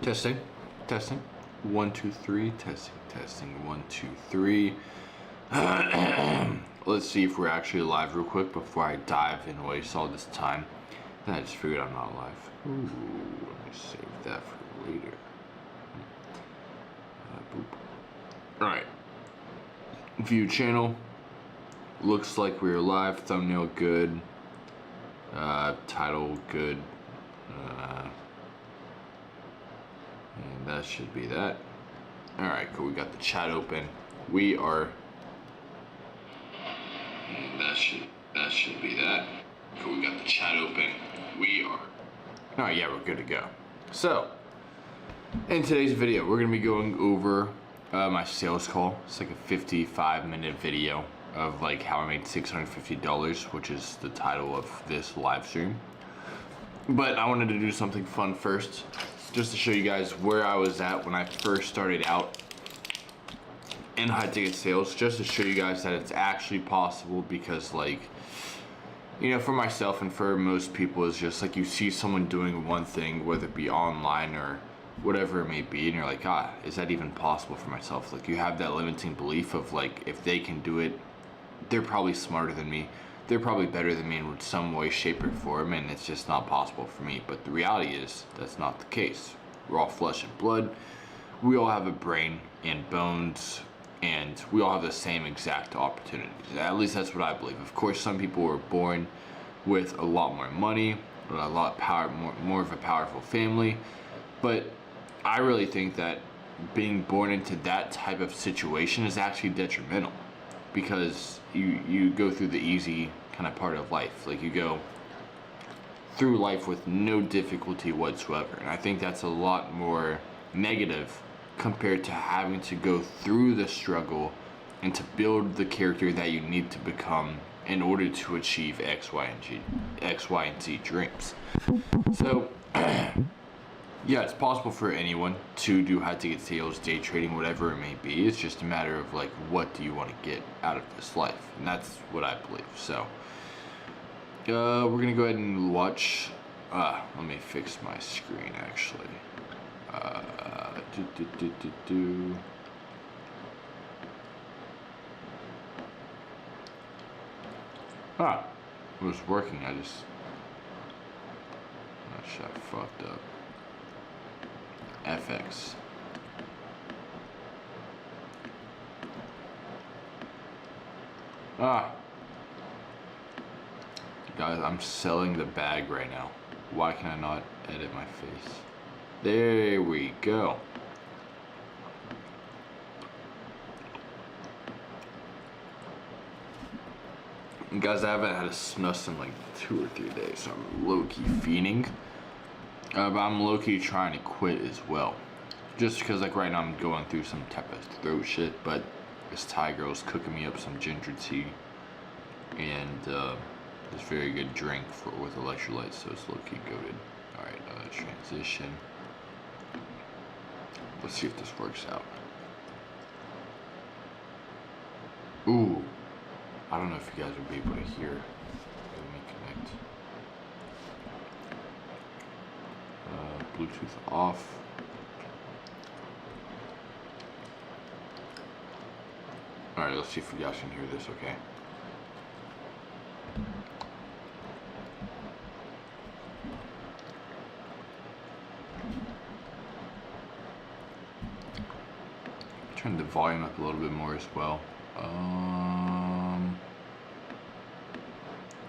Testing, testing. 1, 2, 3. Testing, testing. 1, 2, 3. Let's see if we're actually live real quick before I dive and waste all this time. Then I just figured I'm not live. Ooh, let me save that for later. Boop. Alright. View channel. Looks like we're live. Thumbnail good. Title good. And that should be that. Alright, cool. We got the chat open. We are. And that should be that. Cool. We got the chat open. We are. Alright, yeah, we're good to go. So, in today's video, we're going to be going over my sales call. It's like a 55-minute video of like how I made $650, which is the title of this live stream. But I wanted to do something fun first, just to show you guys where I was at when I first started out in high ticket sales, just to show you guys that it's actually possible. Because, like, you know, for myself and for most people, it's just like you see someone doing one thing, whether it be online or whatever it may be, and you're like, is that even possible for myself? Like, you have that limiting belief of like, if they can do it, they're probably smarter than me, they're probably better than me in some way, shape, or form, and it's just not possible for me. But the reality is that's not the case. We're all flesh and blood. We all have a brain and bones, and we all have the same exact opportunities. At least that's what I believe. Of course, some people were born with a lot more money, a lot power, more of a powerful family, but I really think that being born into that type of situation is actually detrimental, because you go through the easy kind of part of life. Like, you go through life with no difficulty whatsoever, and I think that's a lot more negative compared to having to go through the struggle and to build the character that you need to become in order to achieve X, Y, and Z dreams. So yeah, it's possible for anyone to do high ticket sales, day trading, whatever it may be. It's just a matter of like, what do you want to get out of this life? And that's what I believe. So we're gonna go ahead and watch. Let me fix my screen actually. It was working. I fucked up. FX. Guys, I'm selling the bag right now. Why can I not edit my face? There we go. And guys, I haven't had a snus in like 2 or 3 days, so I'm low-key fiending. But I'm low-key trying to quit as well. Just because, like, right now I'm going through some type of throat shit, but this Thai girl's cooking me up some ginger tea and this very good drink with electrolytes, so it's low-key goated. Alright, transition. Let's see if this works out. Ooh. I don't know if you guys would be able to hear. Let me connect. Bluetooth off. Alright, let's see if you guys can hear this okay. Turn the volume up a little bit more as well.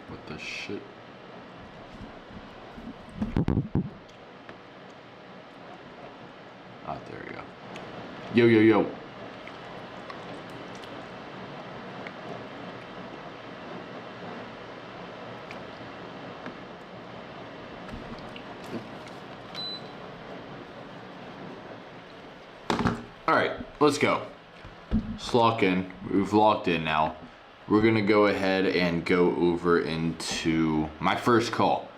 What the shit? There we go. Yo, yo, yo. Alright, let's go. Let's lock in. We've locked in now. We're gonna go ahead and go over into my first call.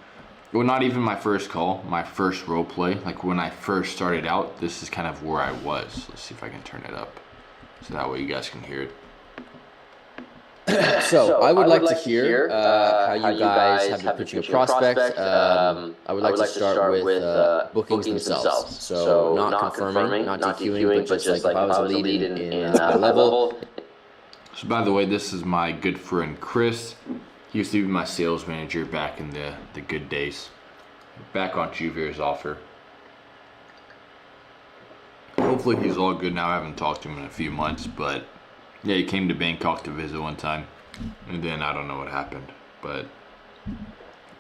Well, not even my first call, my first role play. Like, when I first started out, this is kind of where I was. Let's see if I can turn it up so that way you guys can hear it. So I would like to hear how you guys have been pitching a prospect. I would like to start with bookings themselves. So not confirming, not DQing, but just like if I was a lead in high level. So by the way, this is my good friend Chris. He used to be my sales manager back in the good days. Back on Juvier's offer. Hopefully he's all good now. I haven't talked to him in a few months, but yeah, he came to Bangkok to visit one time, and then I don't know what happened. But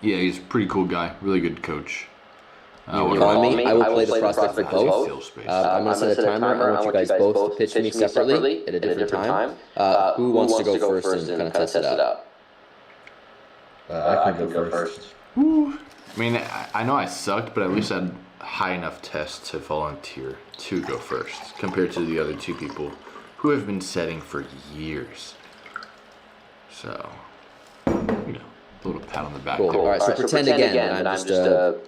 yeah, he's a pretty cool guy, really good coach. You call me, I will play the prospect for both. I'm going to set a timer. I want you guys both to pitch me separately at a different time. Who wants to go first and kind of test it out? I can go first. I mean, I know I sucked, but at least I had high enough tests to volunteer to go first, compared to the other two people who have been setting for years. So, you know, a little pat on the back. Cool. There. All right, so pretend again that I'm just a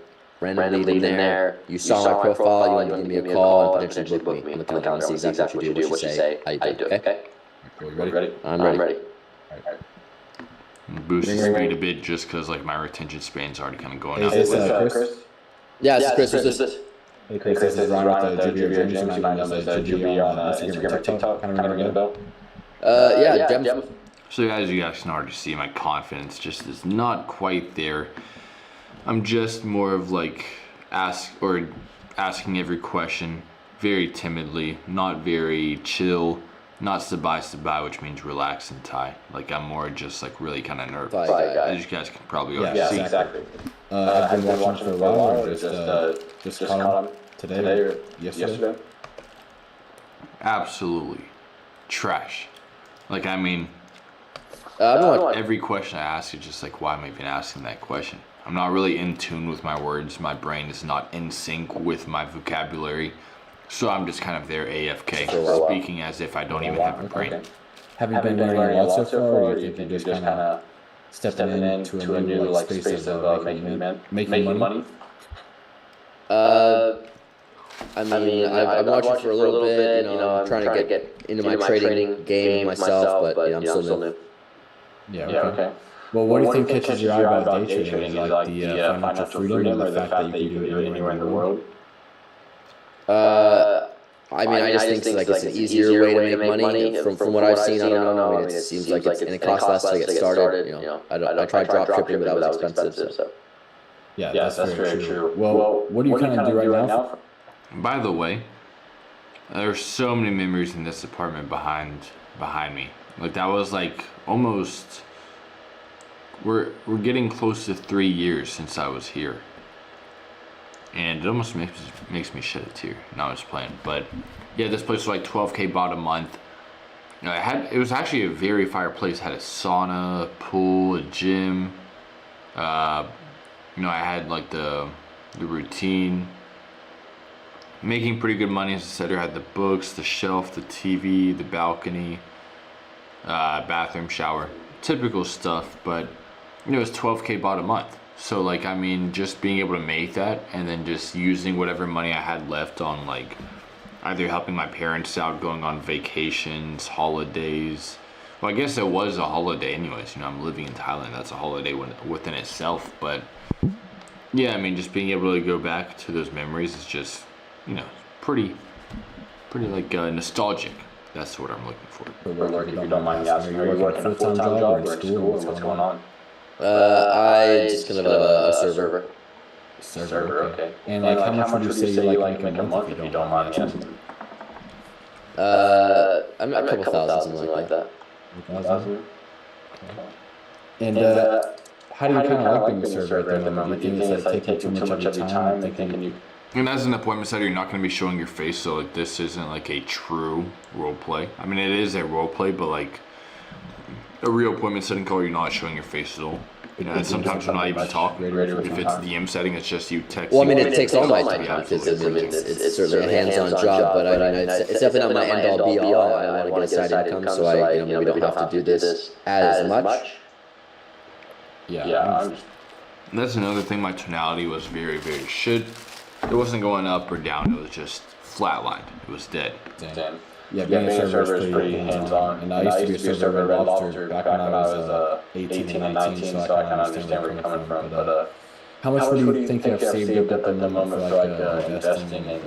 random lead in there. You saw my profile, you want to give me a call and potentially book me on the calendar. I want to see exactly what you say, how you do, okay? Are you ready? I'm ready. Boost the speed a bit just because like my retention span's already kind of going up. Is this Chris? Yeah, this is Chris. Who's this? Hey Chris, this is Ryan with GBR James. You might know as GBR on Instagram and TikTok. Kind of ringing a bell? Yeah, Gem. So as you guys can already see, my confidence just is not quite there. I'm just more of like asking every question very timidly, not very chill, not sabai, which means relax and tie. Like I'm more just like really kind of nervous. As you guys can probably already see. Yeah, exactly. I've been watching for a while, or just caught him today or yesterday. Absolutely trash. Like I mean, every question I ask is just like, why am I even asking that question? I'm not really in tune with my words. My brain is not in sync with my vocabulary. So I'm just kind of there AFK, speaking as if I don't even have a brain. Okay. Have you been learning a lot so far, or do you think you're just kind of stepping into a new like space of making money? I mean, I've been watching for a little bit. You know, I'm trying to get into my trading game myself, but I'm still new. Yeah. Okay. Well, what do you think catches your eye about day trading? Is like the financial freedom, or the fact that you can do it anywhere in the world? I mean, I just think it's like it's an easier way to make money. From what I've seen, I don't know. I mean, it seems like it's, and it costs less to get started. You know, I tried drop shipping, but that was expensive. So. Yeah, that's very true. Well, what do you kind of do right now? By the way, there's so many memories in this apartment behind me. Like that was like almost. We're getting close to 3 years since I was here. And it almost makes me shed a tear. No, I was playing, but yeah, this place was like 12K bought a month. You know, it was actually a very fire place. It had a sauna, a pool, a gym. You know, I had like the routine. Making pretty good money, as I said. I had the books, the shelf, the TV, the balcony, bathroom, shower, typical stuff. But you know, it was 12K bought a month. So like, I mean, just being able to make that and then just using whatever money I had left on like either helping my parents out, going on vacations, holidays. Well, I guess it was a holiday anyways. You know, I'm living in Thailand. That's a holiday within itself. But yeah, I mean, just being able to go back to those memories is just, you know, pretty like nostalgic. That's what I'm looking for. If you don't mind me asking, are you working a full-time job or in school? What's going on? I just kind of a server. Server, okay. And like, how much would you say you like make a month if you don't mind me asking? I'm a couple thousand, something like that. 1,000? And how do you kind of like being a server at the moment? Do you think it's like taking too much of your time? And as an appointment setter, you're not going to be showing your face, so like this isn't like a true role play. I mean, it is a role play, but like a real appointment setting call, you're not showing your face at all. You know, and sometimes you're not even talking. If it's DM setting, it's just you texting. Well, I mean, it takes all my time because it's certainly a hands-on job, but I mean, it's definitely not my end-all be-all. I want to get a side income, so I maybe don't have to do this as much. Yeah. That's another thing. My tonality was very, very shit. It wasn't going up or down. It was just flatlined. It was dead. Damn. Yeah, being a server is pretty hands-on. And I used to be a server at Red Lobster back when I was 18 and 19, so I kind of understand where you're coming from. But how much would you think you have saved up at the moment for like investing and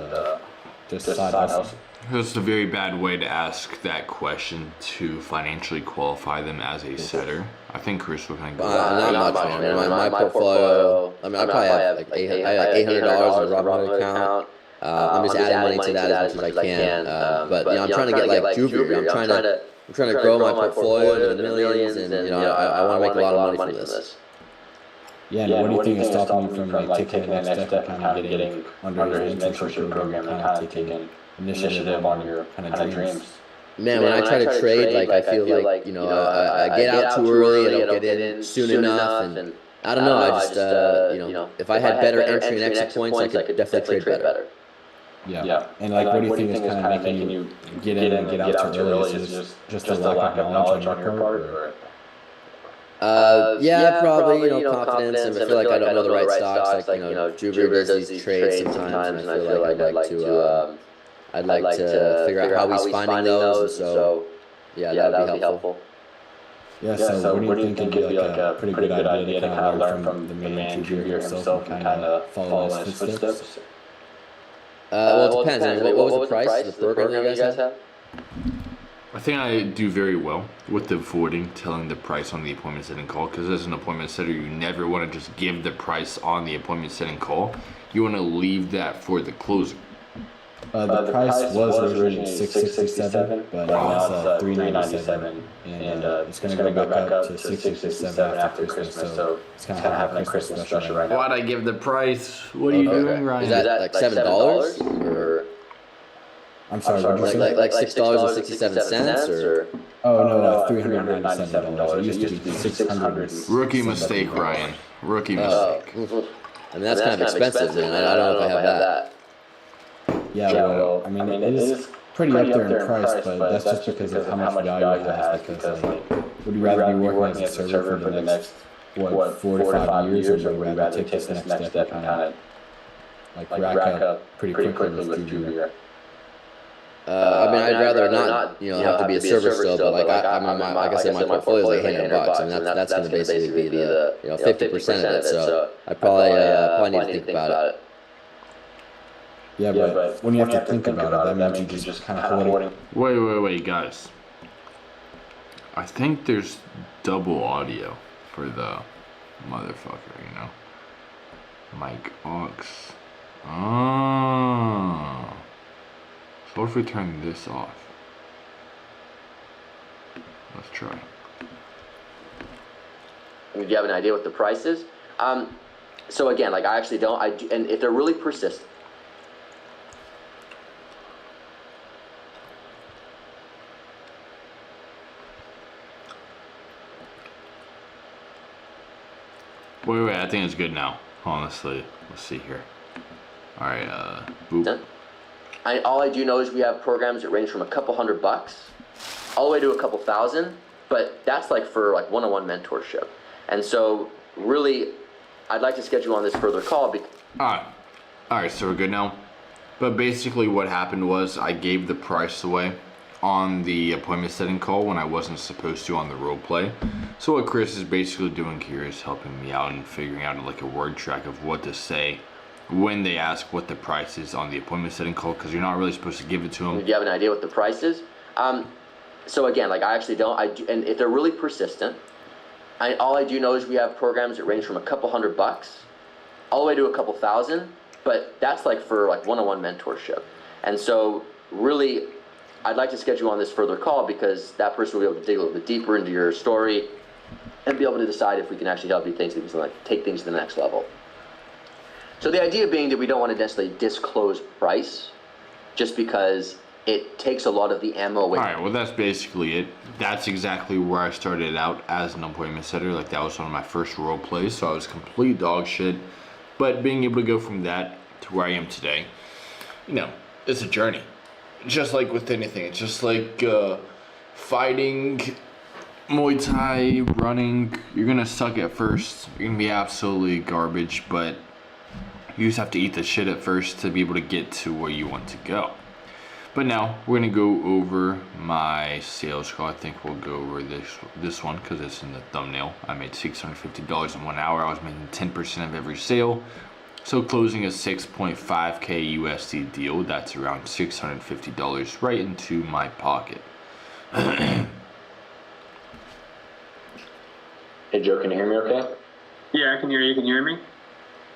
just side hustle? That's a very bad way to ask that question to financially qualify them as a setter. I think Chris will kind of go. Not much, man. My portfolio, I mean, I probably have like $800 in a Robinhood account. I'm just adding money to that as much as I can. But you know, I'm trying to get like Jupiter. I'm trying to grow my portfolio to the millions, and you know, I want to make a lot of money from this. Yeah, and what do you think is stopping you from like taking the next step and kind of getting under his mentorship program and kind of taking initiative on your kind of dreams? Man, when I try to trade, like I feel like you know I get out too early, I don't get in soon enough, and I don't know. I just you know, if I had better entry and exit points, I could definitely trade better. Yeah. And like, what do you think is kind of making you get in and get out too early? Is it just a lack of knowledge on your part? Or? Yeah, probably, you know, confidence, and I feel like I don't know the right stocks. Like, you know, Jupiter does these trades sometimes, and I feel like I'd like to figure out how he's finding those, and so yeah, that would be helpful. Yeah, so what do you think would be like a pretty good idea to kind of learn from the man Jupiter himself and kind of follow in his footsteps? Well, it depends. I mean, what was the price of the program that you guys have? I think I do very well with the avoiding telling the price on the appointment setting call, because as an appointment setter, you never want to just give the price on the appointment setting call. You want to leave that for the closer. The price was originally $667, but now it's $397, and it's going to go back up to $667 after Christmas. So it's kind of having a Christmas special right now. Why'd I give the price? What are you doing, Ryan? Is that like $7 or? I'm sorry, like $6.67 or? Oh no, $397. It used to be $600. Rookie mistake, Ryan. Rookie mistake. I mean, that's kind of expensive, man. I don't know if I have that. Yeah, well, I mean, it is pretty up there in price, but that's just because of how much value it has. Because, like, would you rather be working as a server for the next, 4 to 5 years, or would you rather take this next step and kind of, like, rack up pretty quickly with Jupiter? I mean, I'd rather not, you know, have to be a server still, but like like I said, my portfolio is like $800, and that's going to basically be the, you know, 50% of it. So I probably need to think about it. Yeah, but when you have to think about it, that means you just kind of holding. Wait, guys. I think there's double audio for the motherfucker, you know? Mic aux. Oh. So what if we turn this off? Let's try. Do you have an idea what the price is? So again, like I actually don't. And if they're really persistent. Wait, I think it's good now. Honestly, let's see here. All right, boop. All I do know is we have programs that range from a couple $100 all the way to a couple thousand, but that's like for like one-on-one mentorship. And so really, I'd like to schedule on this further call. All right, so we're good now. But basically what happened was I gave the price away on the appointment setting call when I wasn't supposed to on the role play. So what Chris is basically doing here is helping me out and figuring out like a word track of what to say when they ask what the price is on the appointment setting call, because you're not really supposed to give it to them. Do you have an idea what the price is? So again, like I actually don't. And if they're really persistent, all I do know is we have programs that range from a couple $100 all the way to a couple thousand, but that's like for like one-on-one mentorship. And so really, I'd like to schedule on this further call because that person will be able to dig a little bit deeper into your story and be able to decide if we can actually help you take things to the next level. So the idea being that we don't want to necessarily disclose price just because it takes a lot of the ammo away. All right, well, that's basically it. That's exactly where I started out as an appointment setter. Like, that was one of my first role plays, so I was complete dog shit. But being able to go from that to where I am today, you know, it's a journey. Just like with anything. It's just like fighting, Muay Thai, running. You're going to suck at first. You're going to be absolutely garbage, but you just have to eat the shit at first to be able to get to where you want to go. But now we're gonna go over my sales call. I think we'll go over this one because it's in the thumbnail. I made $650 in 1 hour. I was making 10% of every sale. So closing a 6.5K USD deal, that's around $650 right into my pocket. Hey Joe, can you hear me okay? Yeah, I can hear you. Can you hear me?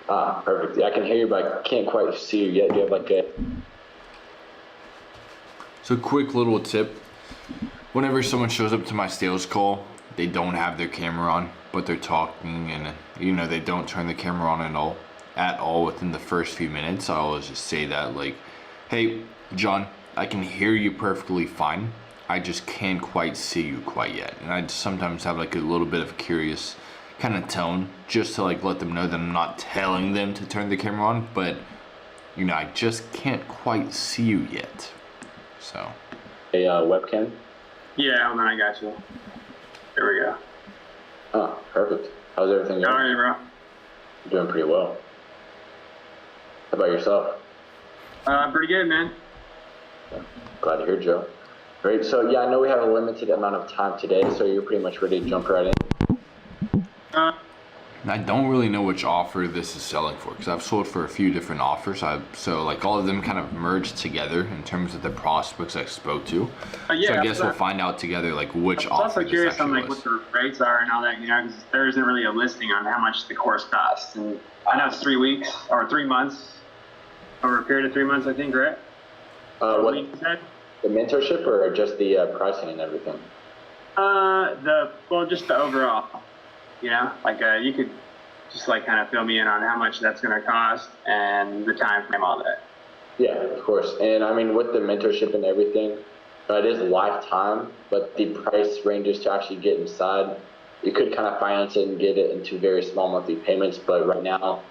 Perfect. Yeah, I can hear you, but I can't quite see you yet. Do you have like a... So quick little tip. Whenever someone shows up to my sales call, they don't have their camera on, but they're talking and they don't turn the camera on at all within the first few minutes. I always just say that, like, hey, John, I can hear you perfectly fine. I just can't quite see you quite yet. And I sometimes have like a little bit of a curious kind of tone just to like let them know that I'm not telling them to turn the camera on, but I just can't quite see you yet. So. A webcam? Yeah, hold on, I got you. There we go. Oh, perfect. How's everything going? How are you, bro? Doing pretty well. How about yourself? Pretty good, man. Yeah, glad to hear, Joe. Great. So yeah, I know we have a limited amount of time today, so you're pretty much ready to jump right in. I don't really know which offer this is selling for because I've sold for a few different offers. So like all of them kind of merged together in terms of the prospects I spoke to. Yeah, so I guess we'll find out together like which offer. I'm also curious on like was. what the rates are and all that, because there isn't really a listing on how much the course costs. And I know it's 3 weeks or 3 months, over a period of 3 months, I think, right? What you said? The mentorship or just the pricing and everything? Just the overall. Like you could just like kind of fill me in on how much that's going to cost and the time frame, all that. Yeah, of course. And I mean, with the mentorship and everything, it is lifetime, but the price ranges to actually get inside. You could kind of finance it and get it into very small monthly payments, but right now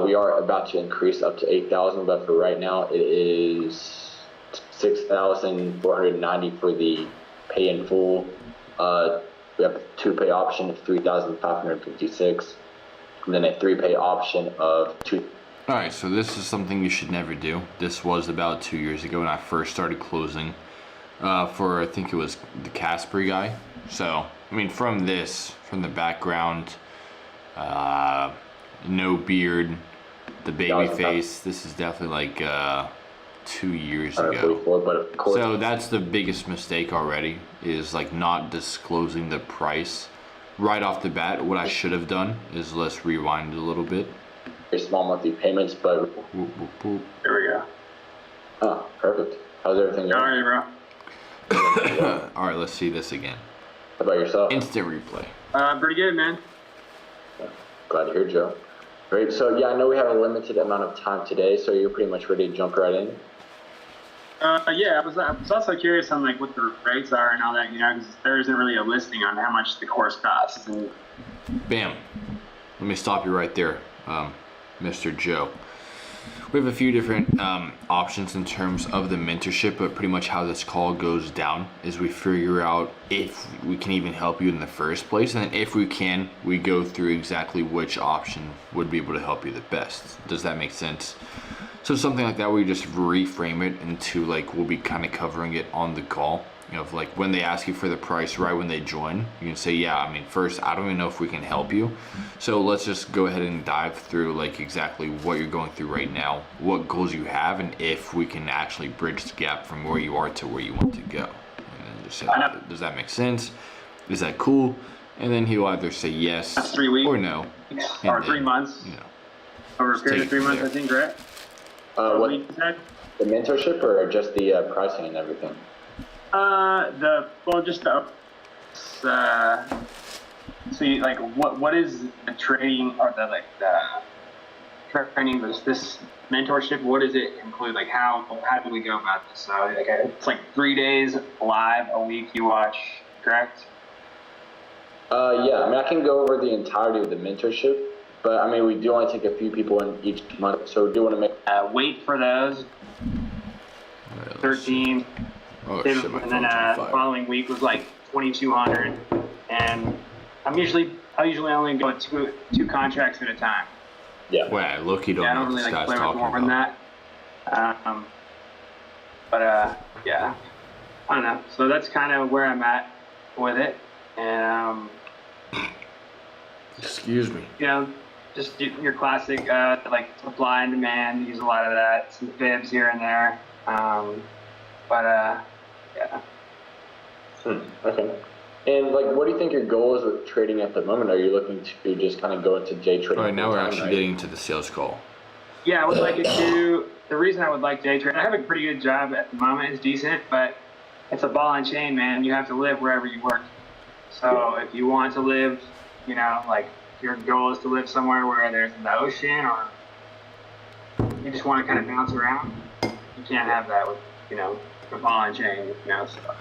we are about to increase up to $8,000. But for right now, it is $6,490 for the pay in full. We have a 2-pay option of $3,556, and then a 3-pay option of $2,000. All right, so this is something you should never do. This was about 2 years ago when I first started closing for, I think it was the Casper guy. So, I mean, from the background, no beard, the baby face, this is definitely like 2 years ago. But of course, so that's the biggest mistake already, is like not disclosing the price right off the bat. What I should have done is, let's rewind a little bit. very small monthly payments, but Whoop, whoop, whoop. There we go. oh, perfect. How's everything How going? are you, bro? All right, let's see this again. How about yourself? Instant replay. Pretty good, man. Glad to hear, Joe. Great. So yeah, I know we have a limited amount of time today, so you're pretty much ready to jump right in. Yeah, I was also curious on like what the rates are and all that, because there isn't really a listing on how much the course costs. And Bam. Let me stop you right there, Mr. Joe. We have a few different options in terms of the mentorship, but pretty much how this call goes down is we figure out if we can even help you in the first place, and then if we can, we go through exactly which option would be able to help you the best. Does that make sense? So something like that, we just reframe it into like we'll be kind of covering it on the call. If like when they ask you for the price right when they join, you can say, yeah, I mean, first, I don't even know if we can help you. So let's just go ahead and dive through like exactly what you're going through right now, what goals you have, and if we can actually bridge the gap from where you are to where you want to go. And then just say, does that make sense? Is that cool? And then he'll either say yes that's 3 weeks or no. or 3 months. Over a period of 3 months, I think, right? What You said? the mentorship or just the pricing and everything? See, like, what is the training or the training? This mentorship? What does it include? Like, how do we go about this? So, like, it's like 3 days live a week you watch, correct? Yeah, I mean, I can go over the entirety of the mentorship, but I mean, we do only take a few people in each month, so we do want to make. Wait for those. 13. Oh, And shit, my then phone's on the fire. following week was like 2,200, and I usually only go two contracts at a time. Yeah. Wait, look, you don't Yeah, I know don't what really this like guy's play with talking more than about. that. But yeah, I don't know. So that's kind of where I'm at with it, and Excuse me. you know, just your classic like supply and demand. Use a lot of that. Some fibs here and there. But yeah. Okay. And like, what do you think your goal is with trading at the moment? Are you looking to just kind of go into day trading? All right, now we're full-time, actually right? getting to the sales call. Yeah, I would like it to. The reason I would like day trade, I have a pretty good job at the moment. It's decent, but it's a ball and chain, man. You have to live wherever you work. So if you want to live, you know, like your goal is to live somewhere where there's the ocean, or you just want to kind of bounce around, you can't have that with, you know, a ball and chain, you know. So.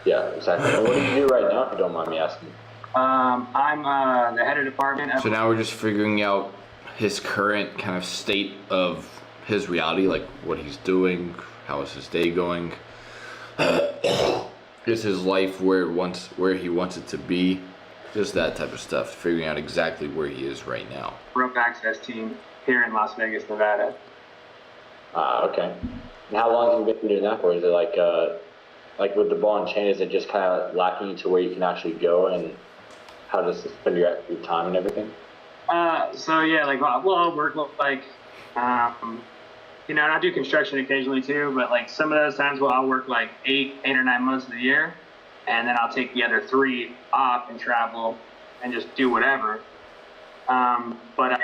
Yeah, exactly. And what do you do right now, if you don't mind me asking? I'm the head of department. So now we're just figuring out his current kind of state of his reality, like what he's doing, how is his day going, is his life where he wants it to be, just that type of stuff, figuring out exactly where he is right now. Rope access team here in Las Vegas, Nevada. Okay. And how long have you been doing that for? Is it like with the ball and chain, is it just kind of lacking to where you can actually go, and how to spend your time and everything? So yeah, like, well, I'll work like, you know, and I do construction occasionally too, but like some of those times, I'll work like 8 or 9 months of the year, and then I'll take the other 3 off and travel and just do whatever. But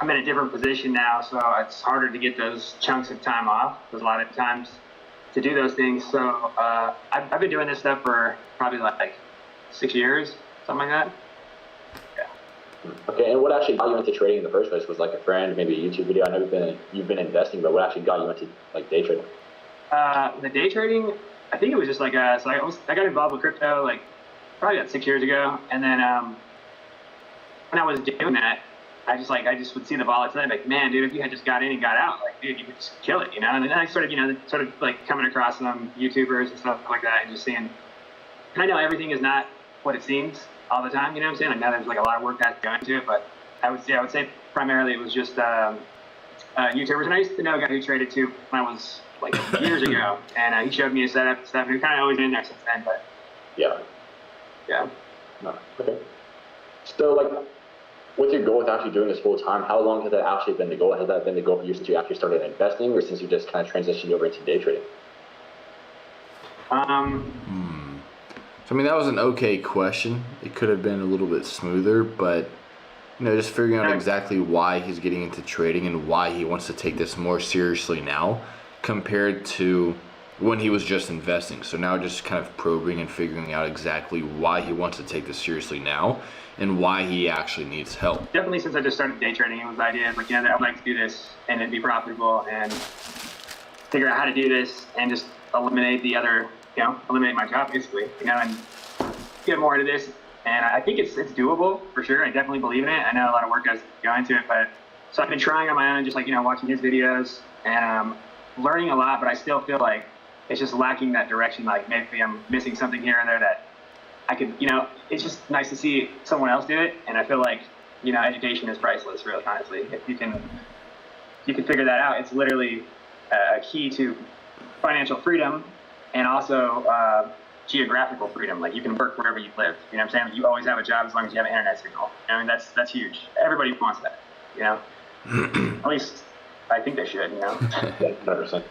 I'm in a different position now, so it's harder to get those chunks of time off. There's a lot of times to do those things. So I've been doing this stuff for probably like 6 years, something like that. Okay, and what actually got you into trading in the first place? Was like a friend, maybe a YouTube video? I know you've been investing, but what actually got you into like day trading? The day trading, I think it was just like so I got involved with crypto like probably about 6 years ago, and then when I was doing that, I just would see the volatility, like, man, dude, if you had just got in and got out, like, dude, you could just kill it, you know. And then I started, you know, sort of like coming across some YouTubers and stuff like that, and just seeing. And I know everything is not what it seems all the time, you know what I'm saying? I know there's like a lot of work that has to go into it, but I would say primarily it was just YouTubers. And I used to know a guy who traded too when I was like years ago, and he showed me a setup and stuff, and we've kind of always been there since then. But Yeah. No. Okay. So like, what's your goal with actually doing this full time? How long has that actually been the goal? Has that been the goal for you since you actually started investing, or since you just kind of transitioned over into day trading? So I mean, that was an okay question. It could have been a little bit smoother, but you know, just figuring out exactly why he's getting into trading and why he wants to take this more seriously now compared to when he was just investing. So now just kind of probing and figuring out exactly why he wants to take this seriously now and why he actually needs help. Definitely since I just started day trading, it was the idea of like, you know, I would like to do this and it'd be profitable and figure out how to do this and just eliminate the other, you know, eliminate my job basically, you know, and get more into this. And I think it's doable for sure. I definitely believe in it. I know a lot of work has to go into it, but so I've been trying on my own, just like, you know, watching his videos and learning a lot, but I still feel like it's just lacking that direction. Like maybe I'm missing something here and there that I could, you know, it's just nice to see someone else do it. And I feel like, you know, education is priceless, really, honestly. If you can figure that out, it's literally a key to financial freedom and also geographical freedom. Like you can work wherever you live. You know what I'm saying? You always have a job as long as you have an internet signal. I mean, that's huge. Everybody wants that, you know? At least I think they should, you know? 100%.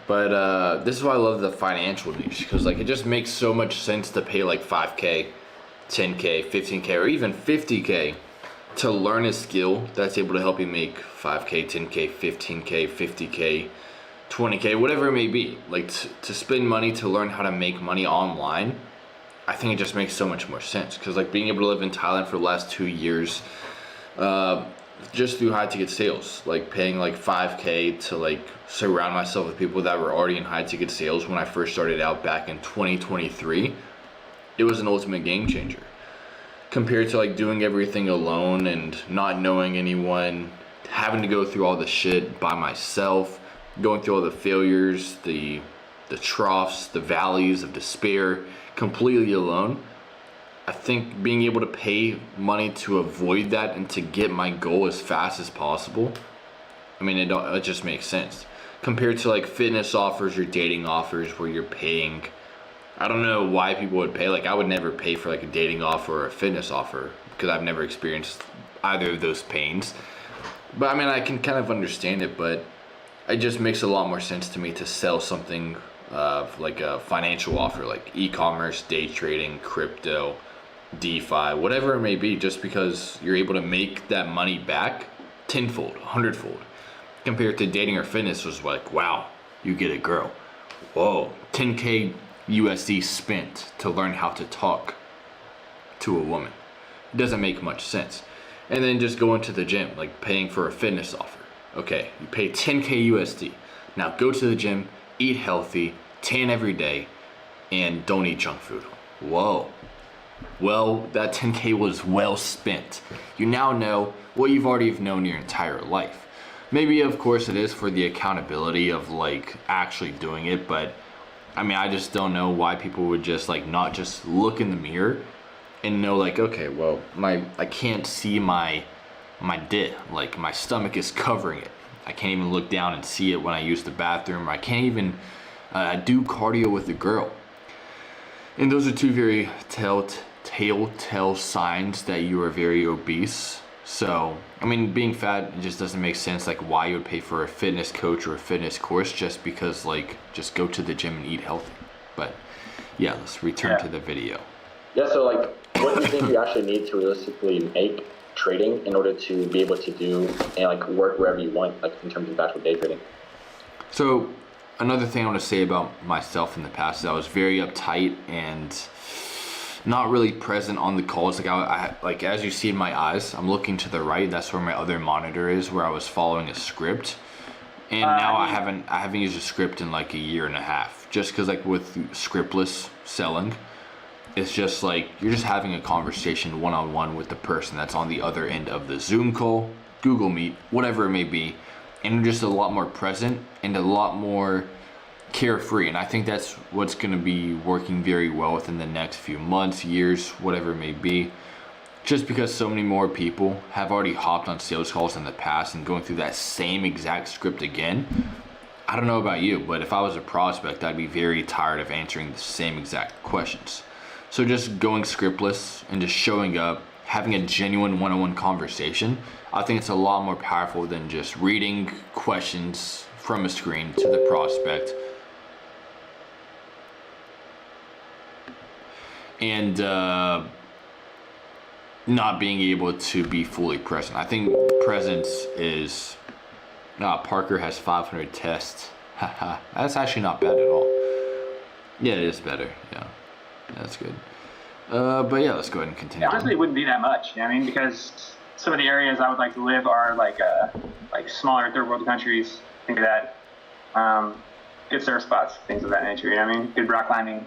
But this is why I love the financial niche, because like it just makes so much sense to pay like 5K, 10K, 15K, or even 50K to learn a skill that's able to help you make 5K, 10K, 15K, 50K, 20K, whatever it may be. Like to spend money to learn how to make money online, I think it just makes so much more sense. Because like being able to live in Thailand for the last 2 years, just through high ticket sales, like paying like 5K to like surround myself with people that were already in high ticket sales when I first started out back in 2023, it was an ultimate game changer. Compared to like doing everything alone and not knowing anyone, having to go through all the shit by myself, going through all the failures, the troughs, the valleys of despair, completely alone. I think being able to pay money to avoid that and to get my goal as fast as possible, I mean, it just makes sense. compared to like fitness offers or dating offers where you're paying. I don't know why people would pay. Like I would never pay for like a dating offer or a fitness offer because I've never experienced either of those pains. But I mean, I can kind of understand it, but it just makes a lot more sense to me to sell something like a financial offer, like e-commerce, day trading, crypto, DeFi, whatever it may be, just because you're able to make that money back tenfold, hundredfold, compared to dating or fitness was like, wow, you get a girl. Whoa, 10K USD spent to learn how to talk to a woman. It doesn't make much sense. And then just going to the gym, like paying for a fitness offer. Okay, you pay 10K USD. Now go to the gym, eat healthy, tan every day, and don't eat junk food. Whoa. Well, that 10K was well spent. You now know what you've already known your entire life. Maybe, of course, it is for the accountability of like actually doing it, but I mean, I just don't know why people would just like not just look in the mirror and know like, okay, well, I can't see my dick, like my stomach is covering it. I can't even look down and see it when I use the bathroom. I can't even do cardio with a girl. And those are two very telltale signs that you are very obese. So, I mean, being fat, it just doesn't make sense, like why you would pay for a fitness coach or a fitness course just because, like, just go to the gym and eat healthy. But, yeah, let's return to the video. Yeah, so, like, what do you think you actually need to realistically make trading in order to be able to do and, like, work wherever you want, like, in terms of actual day trading? So, another thing I want to say about myself in the past is I was very uptight and not really present on the calls. Like I like as you see in my eyes, I'm looking to the right. That's where my other monitor is, where I was following a script. And now I haven't used a script in like a year and a half. Just because like with scriptless selling, it's just like you're just having a conversation one-on-one with the person that's on the other end of the Zoom call, Google Meet, whatever it may be. And you're just a lot more present and a lot more carefree, and I think that's what's going to be working very well within the next few months, years, whatever it may be, just because so many more people have already hopped on sales calls in the past and going through that same exact script again. I don't know about you, but if I was a prospect, I'd be very tired of answering the same exact questions. So just going scriptless and just showing up, having a genuine one-on-one conversation, I think it's a lot more powerful than just reading questions from a screen to the prospect and not being able to be fully present. I think presence is, Parker has 500 tests. Haha, that's actually not bad at all. Yeah, it is better, yeah, that's good. But yeah, let's go ahead and continue. Honestly, it wouldn't be that much, I mean, because some of the areas I would like to live are like smaller third world countries, think of that, good surf spots, things of that nature, you know what I mean, good rock climbing.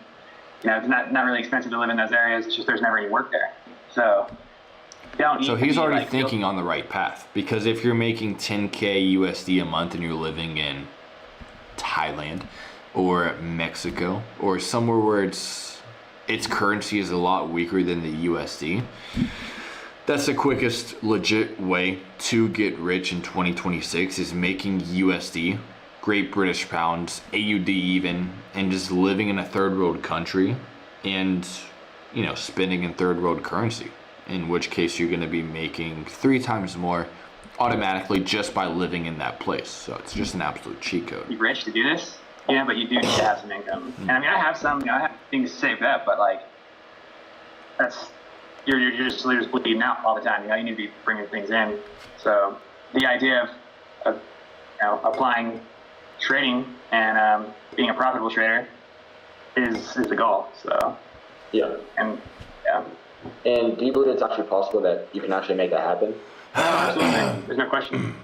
You know, it's not really expensive to live in those areas. It's just there's never any work there. So, he's already thinking on the right path, because if you're making 10K USD a month and you're living in Thailand or Mexico or somewhere where its currency is a lot weaker than the USD, that's the quickest legit way to get rich in 2026 is making USD, Great British Pounds, AUD even, and just living in a third world country and, you know, spending in third world currency, in which case you're going to be making 3 times more automatically just by living in that place. So it's just an absolute cheat code. You're rich to do this, yeah, but you do need to have some income. And I mean, I have some, I have things saved up, but like, you're just bleeding out all the time. You know, you need to be bringing things in. So the idea of you know, applying trading and being a profitable trader is the goal. So yeah. And do you believe it's actually possible that you can actually make that happen? Absolutely. There's no question.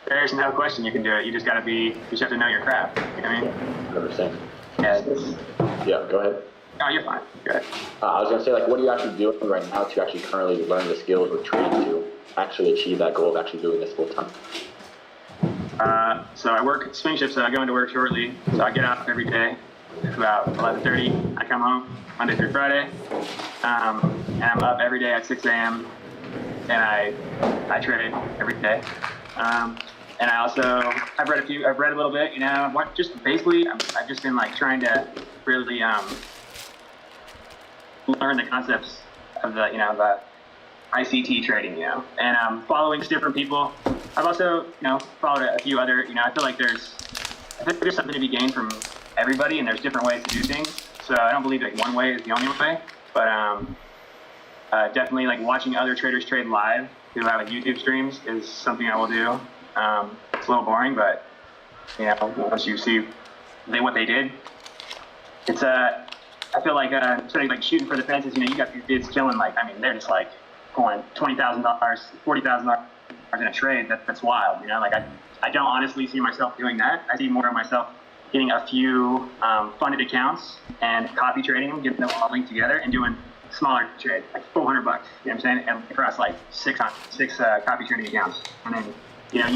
There's no question you can do it. You just have to know your craft. You know what I mean? 100%. Yeah. Yeah, go ahead. Oh, you're fine. Go ahead. I was gonna say, like, what are you actually doing right now to actually currently learn the skills with trading to actually achieve that goal of actually doing this full time? So I work swing shift, so I go into work shortly. So I get out every day. It's about 11:30. I come home Monday through Friday, and I'm up every day at 6 a.m. and I trade every day. And And I've read a little bit, you know, I've just been like trying to really learn the concepts of the ICT trading, you know, and following different people. I've also, you know, followed a few other, you know, I feel like there's something to be gained from everybody, and there's different ways to do things. So I don't believe like one way is the only way, but definitely like watching other traders trade live who have like YouTube streams is something I will do. It's a little boring, but you know, once you see what they did, it's I feel like sort of like shooting for the fences. You know, you got these dudes killing like, I mean, they're just like going $20,000, $40,000 in a trade. That's wild. You know, like I don't honestly see myself doing that. I see more of myself getting a few funded accounts and copy trading them, getting them all linked together, and doing smaller trades, like $400. You know what I'm saying? And across like six copy trading accounts, and then you know,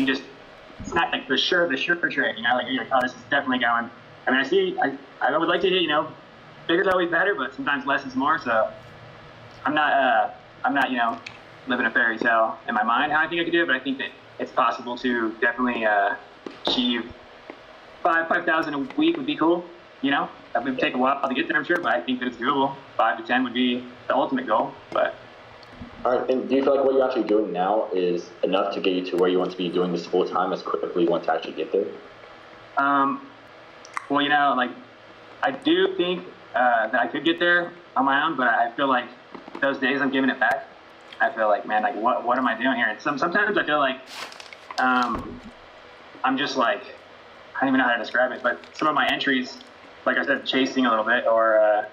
it's not like the sure trade. You know, like you're like, oh, this is definitely going. I mean, I would like to do, you know, bigger's always better, but sometimes less is more. So I'm not, you know, living a fairy tale in my mind how I think I could do it, but I think that it's possible to definitely achieve 5,000 a week would be cool. You know, it would take a while to get there, I'm sure, but I think that it's doable. 5 to 10 would be the ultimate goal. But all right, and do you feel like what you're actually doing now is enough to get you to where you want to be doing this full time as quickly you want to actually get there? Well, you know, like I do think that I could get there on my own, but I feel like those days I'm giving it back. I feel like, man, like what am I doing here? And sometimes I feel like I'm just like, I don't even know how to describe it, but some of my entries, like I said, chasing a little bit, or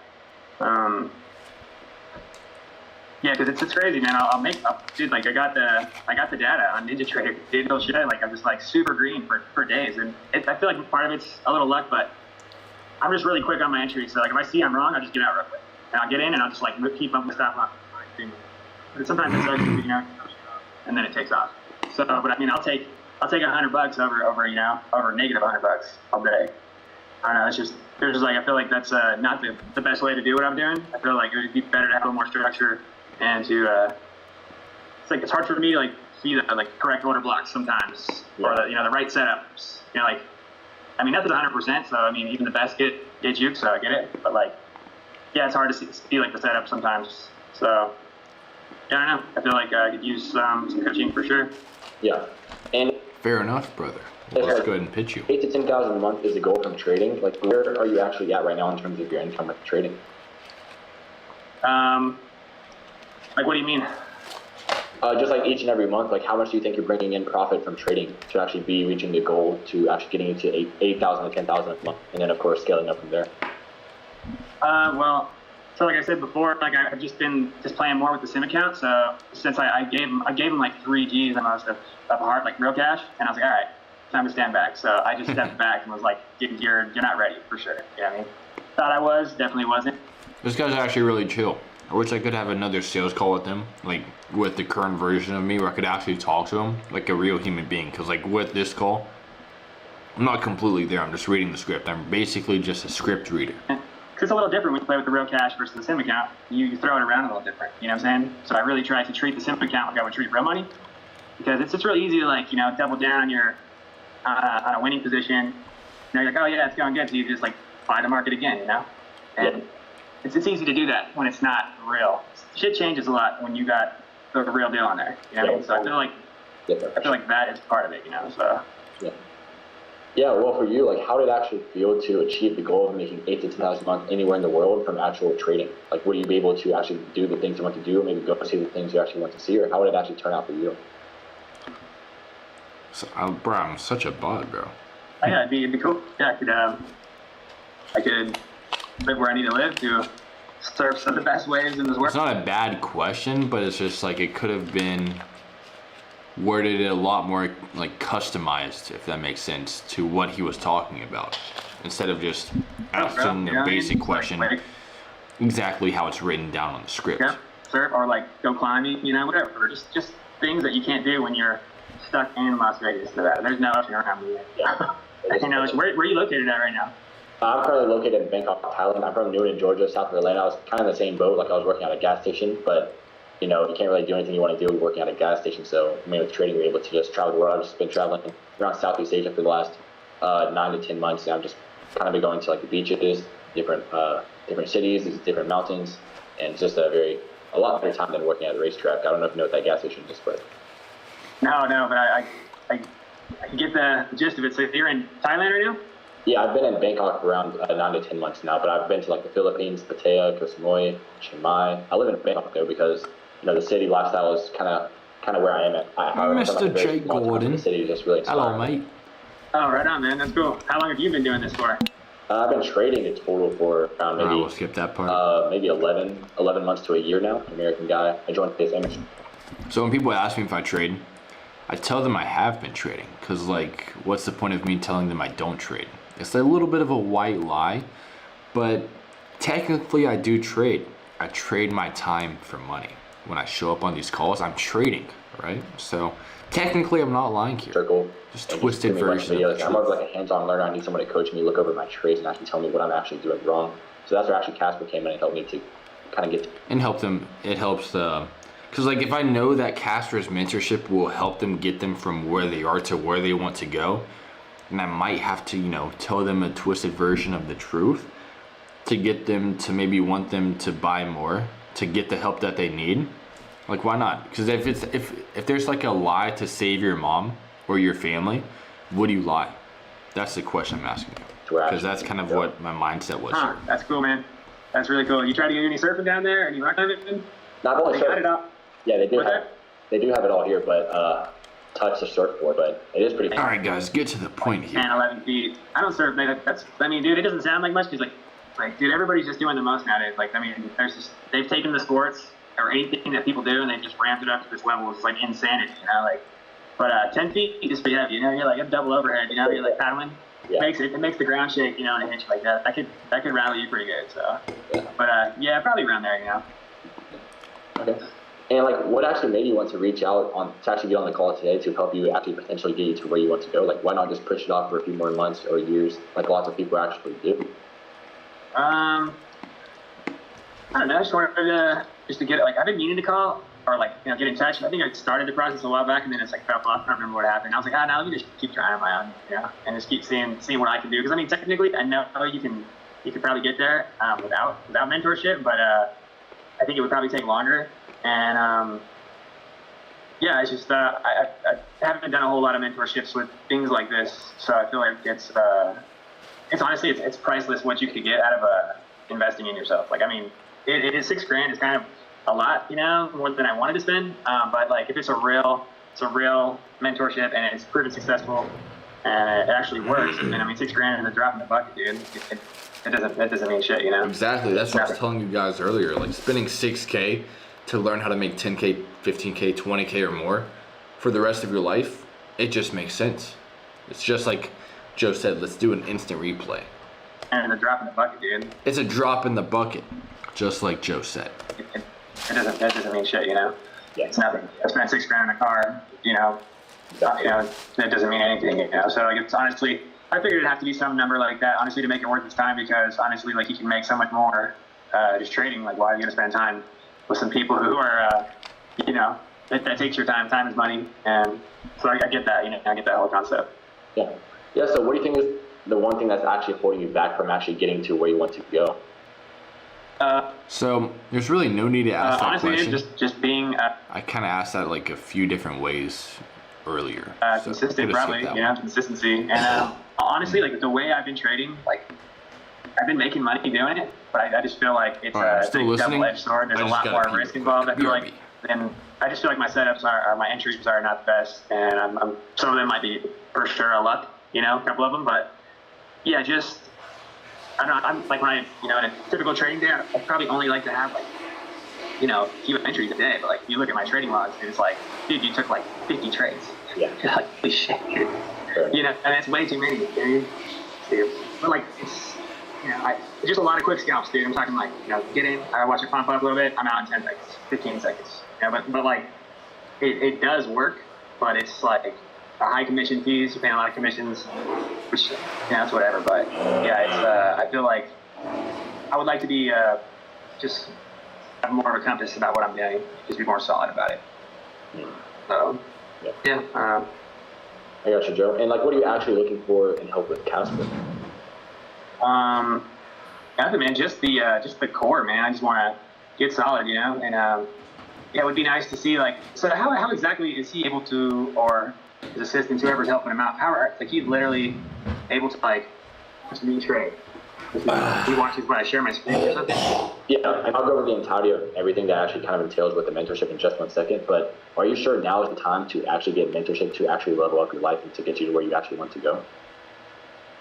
yeah, because it's crazy, man. Dude, like I got the data on NinjaTrader, digital shit. Like I'm just like super green for days, and I feel like part of it's a little luck, but I'm just really quick on my entries. So like if I see I'm wrong, I'll just get out real quick, and I'll get in, and I'll just like keep up with stop loss. But sometimes it starts, you know, and then it takes off. So, but I mean, I'll take $100 over negative $100 all day. I don't know. It's just like I feel like that's not the best way to do what I'm doing. I feel like it would be better to have a little more structure and to it's hard for me to like see the like correct order blocks sometimes, or the right setups. You know, like I mean nothing's 100%. So I mean even the best get juked. So I get it, but like yeah, it's hard to see like the setup sometimes. So yeah, I don't know. I feel like I could use some coaching for sure. Yeah, and fair enough, brother. Well, let's go ahead and pitch you. 8,000 to 10,000 a month is the goal from trading. Like, where are you actually at right now in terms of your income with trading? Like, what do you mean? Just like each and every month, like how much do you think you're bringing in profit from trading to actually be reaching the goal to actually getting into 8,000 to 10,000 a month, and then of course scaling up from there? Well, so like I said before, like I've just been playing more with the sim account. So since I gave him like 3 Gs almost of heart, like real cash, and I was like, all right, time to stand back. So I just stepped back and was like, you're not ready for sure. You know what I mean? Thought I was, definitely wasn't. This guy's actually really chill. I wish I could have another sales call with him, like with the current version of me, where I could actually talk to him like a real human being. Because like with this call, I'm not completely there. I'm just reading the script. I'm basically just a script reader. It's a little different when you play with the real cash versus the sim account. You throw it around a little different. You know what I'm saying? So I really try to treat the sim account like I would treat real money, because it's just really easy to like double down on your on a winning position. You're like, oh yeah, it's going good, so you just like buy the market again, you know? And it's easy to do that when it's not real. Shit changes a lot when you got the real deal on there. You know what I mean? So I feel like that is part of it, you know. So yeah. Well, for you, like, how did it actually feel to achieve the goal of making 8,000 to 10,000 a month anywhere in the world from actual trading? Like, would you be able to actually do the things you want to do, maybe go see the things you actually want to see, or how would it actually turn out for you? So, bro, I'm such a bot, bro. Oh, yeah, it'd be cool. Yeah, I could live where I need to live to surf some of the best waves in this world. It's not a bad question, but it's just like it could have been worded a lot more like customized, if that makes sense, to what he was talking about, instead of just asking a basic question exactly how it's written down on the script. Yeah, surf or like go climbing, whatever. Just things that you can't do when you're stuck in Las Vegas, Nevada. There's no ocean around you. Where are you located at right now? I'm currently located in Bangkok, Thailand. I'm from Newnan, Georgia, South of Atlanta. I was kind of in the same boat, like I was working at a gas station, but you know, you can't really do anything you want to do working at a gas station. So, I mean, with trading, you're able to just travel the world. I've just been traveling around Southeast Asia for the last 9 to 10 months. And I've just kind of been going to like the beaches, different cities, these different mountains, and it's just a lot better time than working at a racetrack. I don't know if you know what that gas station is, but No, but I get the gist of it. So you're in Thailand right now? yeah, I've been in Bangkok for around 9 to 10 months now, but I've been to like the Philippines, Pattaya, Koh Samui, Chiang Mai. I live in Bangkok though because, you know, the city lifestyle is kind of where I am at. Mr. Jake Gordon. The city is just really Hello, inspiring. mate. Oh, right on, man. That's cool. How long have you been doing this for? I've been trading in total for around Alright, maybe we'll skip that part. maybe 11 months to a year now. American guy. I joined his image. So when people ask me if I trade, I tell them I have been trading. Because, like, what's the point of me telling them I don't trade? It's a little bit of a white lie, but technically I do trade. I trade my time for money. When I show up on these calls, I'm trading, right? So technically I'm not lying here. Circle. Just and twisted give me a bunch version of the I'm more of like a hands-on learner. I need someone to coach me, look over my trades, and actually tell me what I'm actually doing wrong. So that's where actually Casper came in and helped me to kind of get. And help them. It helps because like if I know that Casper's mentorship will help them get them from where they are to where they want to go, and I might have to, you know, tell them a twisted version of the truth to get them to maybe want them to buy more to get the help that they need. Like, why not? Because if there's like a lie to save your mom or your family, would you lie? That's the question I'm asking you. Because that's kind of what my mindset was. Huh, that's cool, man. That's really cool. You try to get any surfing down there? Any rock climbing? Not only They got surf. it up. Yeah, they do What's have. that? They do have it all here, but touch the surfboard. But it is pretty cool. All right, guys, get to the point 10, here. 11 feet. I don't surf. I mean, dude, it doesn't sound like much. Because dude, everybody's just doing the most nowadays. Like, I mean, they've taken the sports or anything that people do and they just ramped it up to this level. It's like insanity, you know, like. But 10 feet, you just be heavy, you know. You're like a double overhead, you know. You're like paddling. Yeah. It makes the ground shake, you know, and it hits you like that. That could rattle you pretty good. So, Yeah. but yeah, probably around there, you know. Okay. And like, what actually made you want to reach out to actually get on the call today to help you actually potentially get you to where you want to go? Like, why not just push it off for a few more months or years, like lots of people actually do? I don't know. I just wanted to get it. Like, I've been meaning to call or like, you know, get in touch. I think I started the process a while back and then it's like fell off. I don't remember what happened. I was like, now let me just keep trying on my own, you know, and just keep seeing what I can do. Because I mean, technically, I know you could probably get there without mentorship, but I think it would probably take longer. And yeah, it's just I haven't done a whole lot of mentorships with things like this, so I feel like it's honestly it's priceless what you could get out of investing in yourself. Like, I mean, it is $6,000. It's kind of a lot, you know, more than I wanted to spend. But like, if it's a real mentorship and it's proven successful and it actually works, then I mean, $6,000 is a drop in the bucket, dude. It doesn't mean shit, you know. Exactly. That's what I was telling you guys earlier. Like, spending $6K to learn how to make 10K, 15K, 20K or more for the rest of your life, it just makes sense. It's just like Joe said, let's do an instant replay. And a drop in the bucket, dude. It's a drop in the bucket, just like Joe said. That doesn't mean shit, you know. Yeah. It's nothing. I spent $6,000 in a car, you know. That doesn't mean anything, you know. So like, it's honestly, I figured it'd have to be some number like that, honestly, to make it worth its time. Because honestly, like, you can make so much more just trading. Like, why are you gonna spend time with some people who are, you know, that takes your time. Time is money, and so I get that. You know, I get that whole concept. Yeah. Yeah. So, what do you think is the one thing that's actually holding you back from actually getting to where you want to go? So there's really no need to ask that honestly, question. it's just being I kind of asked that like a few different ways earlier. So consistent, we'll skip probably. that You one. know, consistency. And honestly, like, the way I've been trading, like, I've been making money doing it, but I just feel like it's Alright, I'm a still listening. double-edged sword. There's I a just lot gotta more pee risk real involved. I quick. feel like, and I just feel like my setups my entries are not the best, and I'm some of them might be for sure a luck, you know, a couple of them, but yeah, just I don't know. I'm like, when I, you know, in a typical trading day, I probably only like to have like, you know, a few entries a day, but like, you look at my trading logs, and it's like, dude, you took like 50 trades. Yeah. You're like, holy shit, dude. You know, and it's way too many, dude. But like, it's, you know, it's just a lot of quick scalps, dude. I'm talking like, you know, get in, I watch it pump up a little bit, I'm out in 10 seconds, 15 seconds. You know, but like, it does work, but it's like a high commission fees, you're paying a lot of commissions, which, you know, it's whatever. But yeah, it's, I feel like I would like to be just have more of a compass about what I'm doing, just be more solid about it. So, yeah. I got you, Joe. And like, what are you actually looking for in help with Casper? Nothing, man. Just the core, man. I just want to get solid, you know. And yeah, it would be nice to see like. So how exactly is he able to, or his assistants, whoever's helping him out? How like he's literally able to like just retrain. He watches when I share my screen or something. Yeah, and I'll go over the entirety of everything that actually kind of entails with the mentorship in just 1 second. But are you sure now is the time to actually get mentorship to actually level up your life and to get you to where you actually want to go?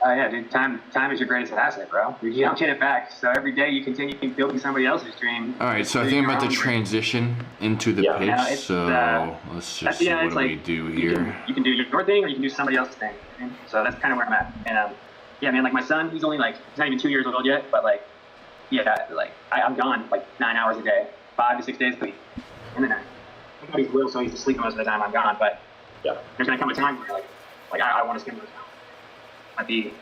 Yeah, dude. Time is your greatest asset, bro. You don't get it back. So every day you continue building somebody else's dream. All right, so I think I'm about to transition into the pitch. No, it's, so let's just see what do we do here. You can do your thing, or you can do somebody else's thing. So that's kind of where I'm at. And yeah, man, like my son, he's only like, he's not even 2 years old yet, but like, yeah, like I'm gone like 9 hours a day, 5 to 6 days a week. And then he's little, so he's asleep most of the time I'm gone. But yeah, there's gonna come a time where like I want to spend more time. I'd be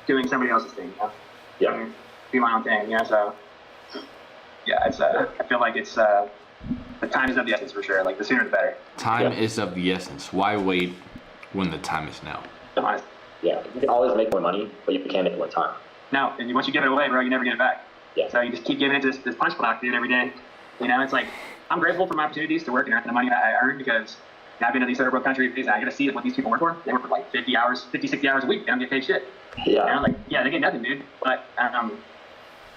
doing somebody else's thing, you know? Yeah. Be my own thing, you know. So yeah, it's I feel like it's the time is of the essence for sure. Like the sooner the better. Time is of the essence. Why wait when the time is now? Honest. Yeah, you can always make more money, but you can't make more time. No, and once you give it away, bro, you never get it back. Yeah. So you just keep giving it to this punch clock, dude, every day. You know, it's like I'm grateful for my opportunities to work and earn the money that I earn because I've been to these third world countries and I get to see what these people work for. They work for like 50 hours, 50, 60 hours a week. They don't get paid shit. Yeah. You know, like, yeah, they get nothing, dude. But,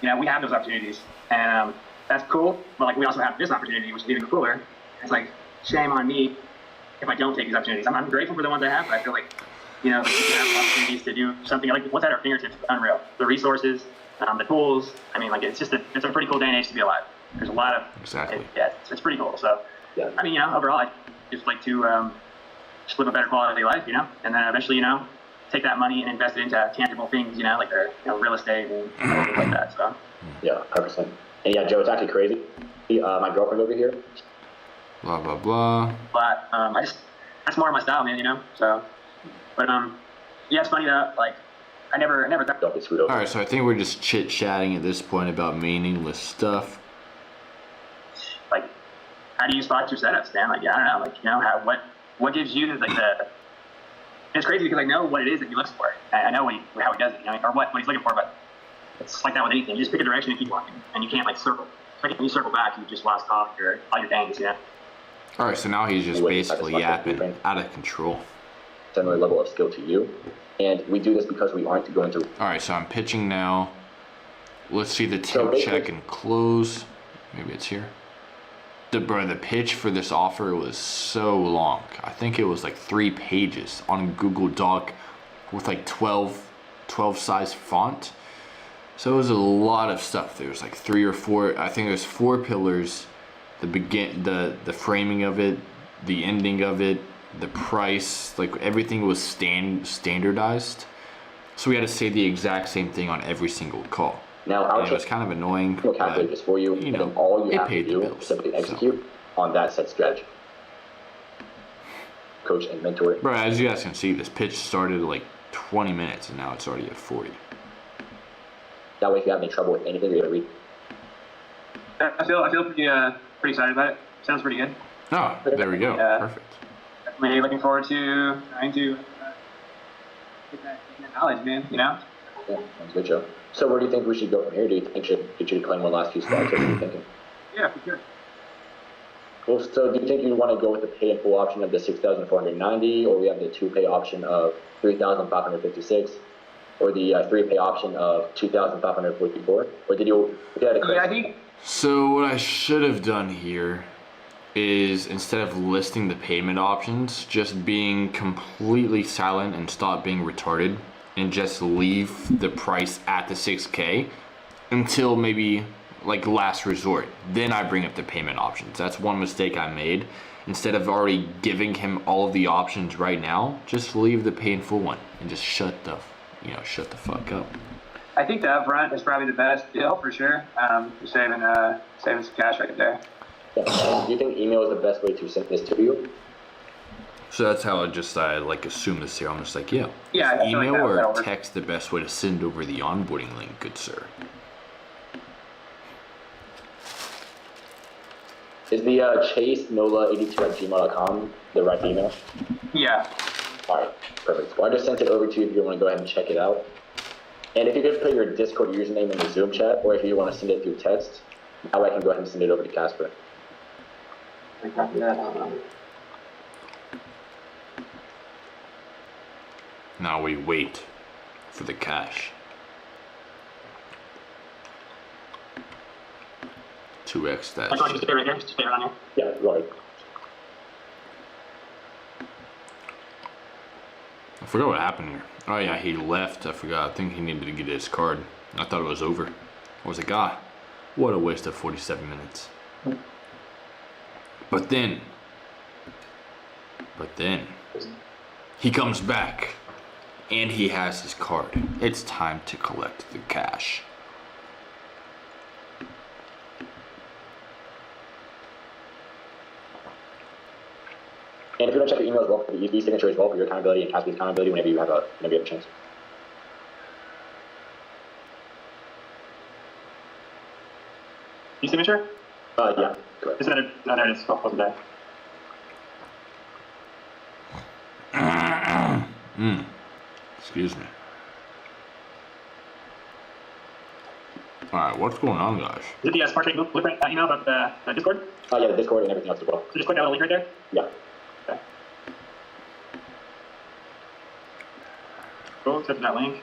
you know, we have those opportunities. And that's cool. But, like, we also have this opportunity, which is even cooler. It's like, shame on me if I don't take these opportunities. I'm grateful for the ones I have, but I feel like, you know, we have opportunities to do something like what's at our fingertips is unreal. The resources, the tools. I mean, like, it's a pretty cool day and age to be alive. There's a lot of, Exactly. It's pretty cool. So, Yeah. I mean, you know, overall, I just like to just live a better quality of life, you know, and then eventually, you know, take that money and invest it into tangible things, you know, like real estate and things like that. So. Yeah, 100%. And yeah, Joe, it's actually crazy. My girlfriend over here. Blah blah blah. But that's more of my style, man, you know. So, but yeah, it's funny that like I never thought. Don't get screwed over. All right, so I think we're just chit chatting at this point about meaningless stuff. Like, how do you spot your setups, man? Like, I don't know, like, you know, what gives you like the. It's crazy because I know what it is that he looks for. I know how he does it, you know, or what he's looking for. But it's like that with anything. You just pick a direction and keep walking, and you can't like circle. Like when you circle back, you just lost all your things, you know. All right, so now he's just basically yapping out of control. Similar level of skill to you, and we do this because we aren't going to. All right, so I'm pitching now. Let's see the So tape check and close. Maybe it's here. The pitch for this offer was so long. I think it was like 3 pages on Google Doc with like 12 size font. So it was a lot of stuff. There was like 3 or 4. I think there's 4 pillars. The framing of it, the ending of it, the price, like everything was standardized. So we had to say the exact same thing on every single call. Now, And it was kind of annoying. we'll calculate this for you, you and know, then all you it have to paid the do bills, is simply so. execute on that set strategy. Coach and mentor. Bro, as you guys can see, this pitch started at like 20 minutes and now it's already at 40. That way, if you have any trouble with anything, you're gonna read. I feel pretty excited about it. Sounds pretty good. Oh, there we go. Yeah. Perfect. Definitely looking forward to trying to get that knowledge, man. You know. Yeah, sounds good, Joe. So where do you think we should go from here? Do you think should get you to claim one last few spots? What are you thinking? Yeah, for sure. Cool. So do you think you want to go with the pay in full option of the 6,490, or we have the 2-pay option of 3,556, or the 3-pay option of 2,544? Or did you get a Yeah, I think. So what I should have done here is instead of listing the payment options, just being completely silent and stop being retarded and just leave the price at the 6K until maybe like last resort. Then I bring up the payment options. That's one mistake I made. Instead of already giving him all of the options right now, just leave the pay in full one and just shut the fuck up. I think the upfront is probably the best deal for sure. You're saving some cash right there. Yeah. Do you think email is the best way to send this to you? So that's how I like assume this here. I'm just like, yeah. Yeah, Is I feel like email that'll or work. text the best way to send over the onboarding link, good sir? Is the chasenola82@gmail.com the right email? Yeah. All right, perfect. Well, I just sent it over to you if you want to go ahead and check it out. And if you could put your Discord username in the Zoom chat, or if you want to send it through text, now I can go ahead and send it over to Casper. Copy that. Now we wait for the cash. 2x that Just shit. stay right here. Just stay right on here. Yeah, right. I forgot what happened here. Oh yeah, he left. I forgot. I think he needed to get his card. I thought it was over. I was like, ah, what a waste of 47 minutes. But then, he comes back and he has his card. It's time to collect the cash. And if you want to check your email as well, for the ESB signature as well, for your accountability and Casper's accountability whenever you have a chance. E-signature? Yeah, correct. Is that a, no, there it is. Wasn't there? Excuse me. Alright, what's going on, guys? Is it the Smart Trade Blueprint email about the Discord? Yeah, the Discord and everything else as well. So just click that little link right there? Yeah. Okay. Cool, accepting that link.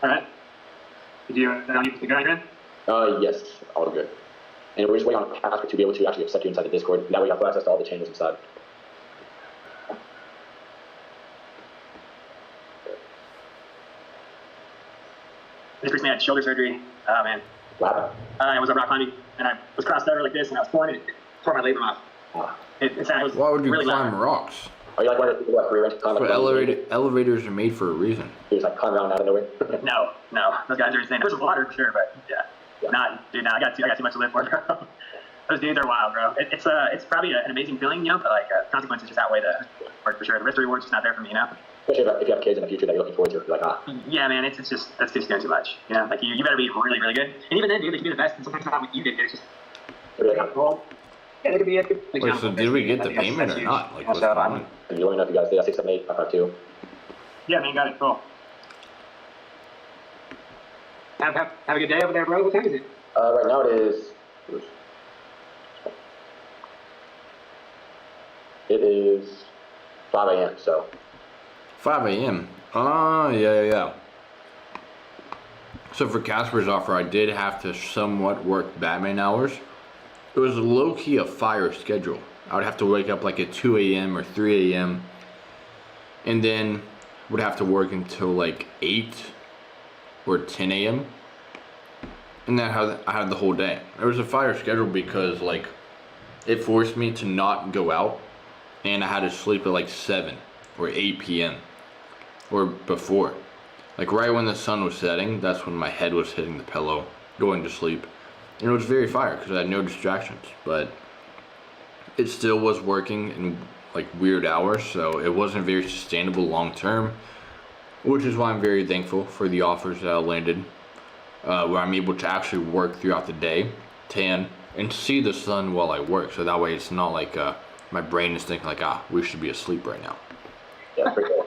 Alright. Did you now you can go again? Yes, all good. And we're just waiting on Casper to be able to actually accept you inside the Discord. That way you have full access to all the channels inside. I just recently had shoulder surgery. Oh man. What happened? I was up rock climbing and I was crossed over like this and I was pulling it, tore my labrum off. It was Why would you really climb loud. rocks? Are you like one of the people that free range climb? But elevators are made for a reason. You just like climb around out of nowhere? No, those guys are insane. There's water for sure, but yeah. Dude, I got too much to live for, bro. Those dudes are wild, bro. It's probably an amazing feeling, you know, but like consequences just outweigh the work for sure. The risk reward's just not there for me, you know. Especially if you have kids in the future that you're looking forward to. You're like, ah. Yeah, man, it's just that's just doing too much. You know, like you better be really, really good. And even then, dude, they can be the best. And sometimes it's not what you did. It's just well, yeah, they could be. Wait, so did we get the payment or not? Like, what's going on? And you let me know if you guys did. 678 552. Yeah, man, got it. Cool. Have a good day over there, bro. What time is it? Right now it is. It is 5 a.m. So. 5 a.m. Oh, yeah. So for Casper's offer, I did have to somewhat work Batman hours. It was low-key a fire schedule. I would have to wake up like at 2 a.m. or 3 a.m. and then would have to work until like 8 or 10 a.m. And then I had the whole day. It was a fire schedule because like it forced me to not go out, and I had to sleep at like 7 or 8 p.m. or before. Like right when the sun was setting, that's when my head was hitting the pillow, going to sleep. And it was very fire because I had no distractions, but it still was working in like weird hours, so it wasn't very sustainable long term, which is why I'm very thankful for the offers that I landed, where I'm able to actually work throughout the day, tan, and see the sun while I work, so that way it's not like my brain is thinking like, we should be asleep right now. Yeah, that's pretty cool.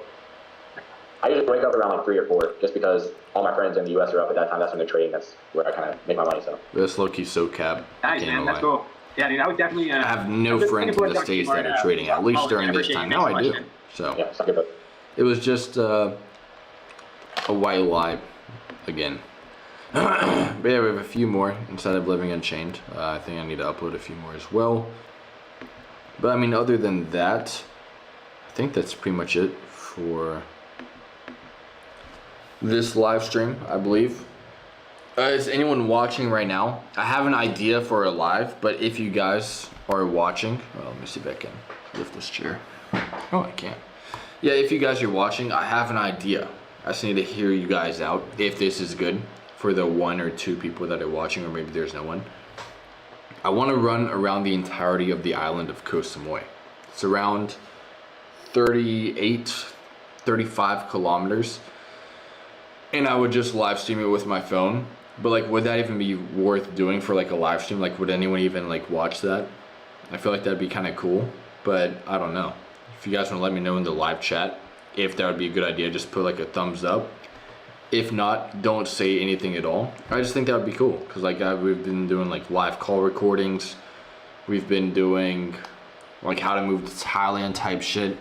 I usually wake up around like 3 or 4, just because all my friends in the U.S. are up at that time. That's when they're trading. That's where I kind of make my money. So. That's low-key so cap. Nice, man. That's cool. Yeah, dude, I would definitely. I have no friends in the States that are trading, at least during this time. Now I do. So yeah, suck it up. it was just a white lie again. But yeah, we have a few more instead of Living Unchained. I think I need to upload a few more as well. But I mean, other than that, I think that's pretty much it for this live stream, I believe. Is anyone watching right now? I have an idea for a live, but if you guys are watching, well, let me see if I can lift this chair. Oh, I can. Yeah, if you guys are watching, I have an idea. I just need to hear you guys out if this is good for the 1 or 2 people that are watching, or maybe there's no one. I want to run around the entirety of the island of Koh Samui. It's around 35 kilometers. and I would just live stream it with my phone. But like, would that even be worth doing for like a live stream? Like, would anyone even like watch that? I feel like that'd be kind of cool, but I don't know. If you guys want to let me know in the live chat if that would be a good idea, just put like a thumbs up. If not, don't say anything at all. I just think that would be cool, because like we've been doing like live call recordings. We've been doing like how to move to Thailand type shit.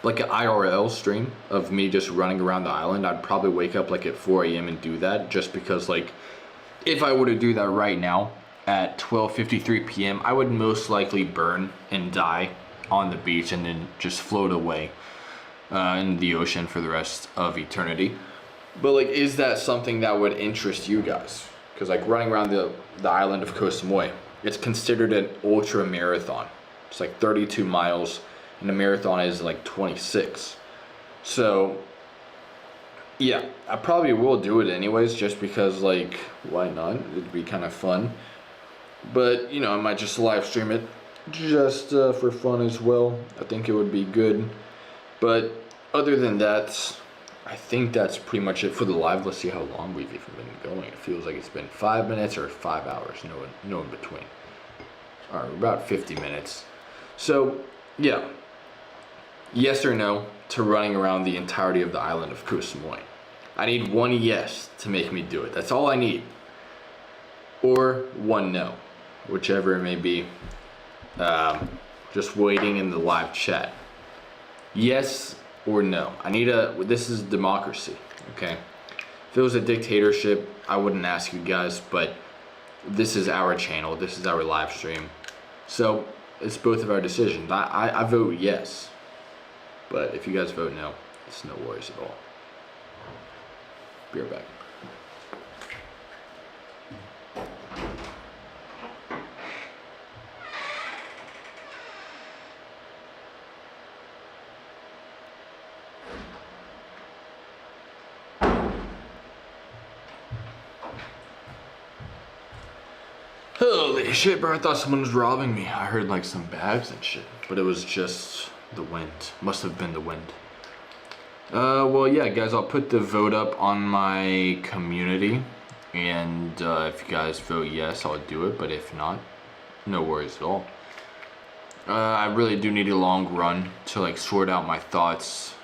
Like an IRL stream of me just running around the island. I'd probably wake up like at 4 a.m. and do that, just because like if I were to do that right now at 12:53 p.m. I would most likely burn and die on the beach and then just float away in the ocean for the rest of eternity. But like, is that something that would interest you guys? Because like running around the island of Koh Samui, it's considered an ultra marathon. It's like 32 miles. And the marathon is like 26. So yeah, I probably will do it anyways, just because like, why not? It'd be kind of fun. But you know, I might just live stream it just for fun as well. I think it would be good. But other than that, I think that's pretty much it for the live. Let's see how long we've even been going. It feels like it's been 5 minutes or 5 hours, no in between. All right, about 50 minutes. So yeah. Yes or no to running around the entirety of the island of Koh Samui? I need one yes to make me do it. That's all I need. Or one no, whichever it may be. Just waiting in the live chat. Yes or no. This is democracy, okay? If it was a dictatorship, I wouldn't ask you guys, but this is our channel. This is our live stream. So it's both of our decisions. I vote yes. But if you guys vote no, it's no worries at all. Be right back. Holy shit, bro, I thought someone was robbing me. I heard like some bags and shit, but it was just the wind. Must have been the wind. Well, yeah, guys, I'll put the vote up on my community, and if you guys vote yes, I'll do it, but if not, no worries at all. I really do need a long run to like sort out my thoughts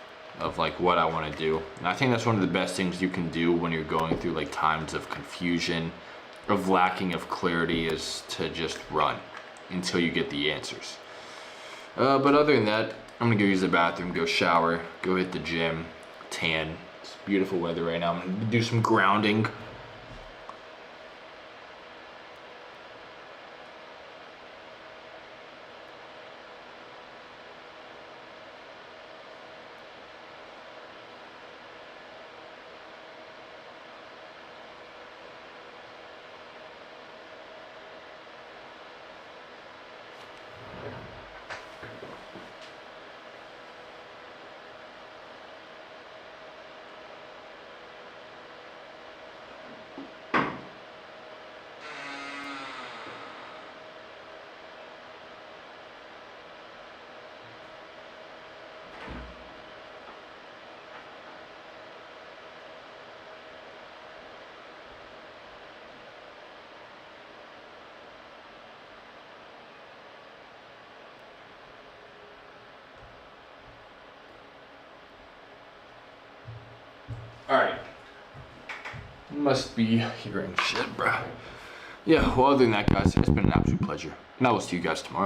of like what I want to do, and I think that's one of the best things you can do when you're going through like times of confusion, of lacking of clarity, is to just run until you get the answers. But other than that, I'm gonna go use the bathroom, go shower, go hit the gym, tan. It's beautiful weather right now. I'm gonna do some grounding. Alright. Must be hearing shit, bruh. Yeah, well, other than that, guys, it's been an absolute pleasure. And I will see you guys tomorrow.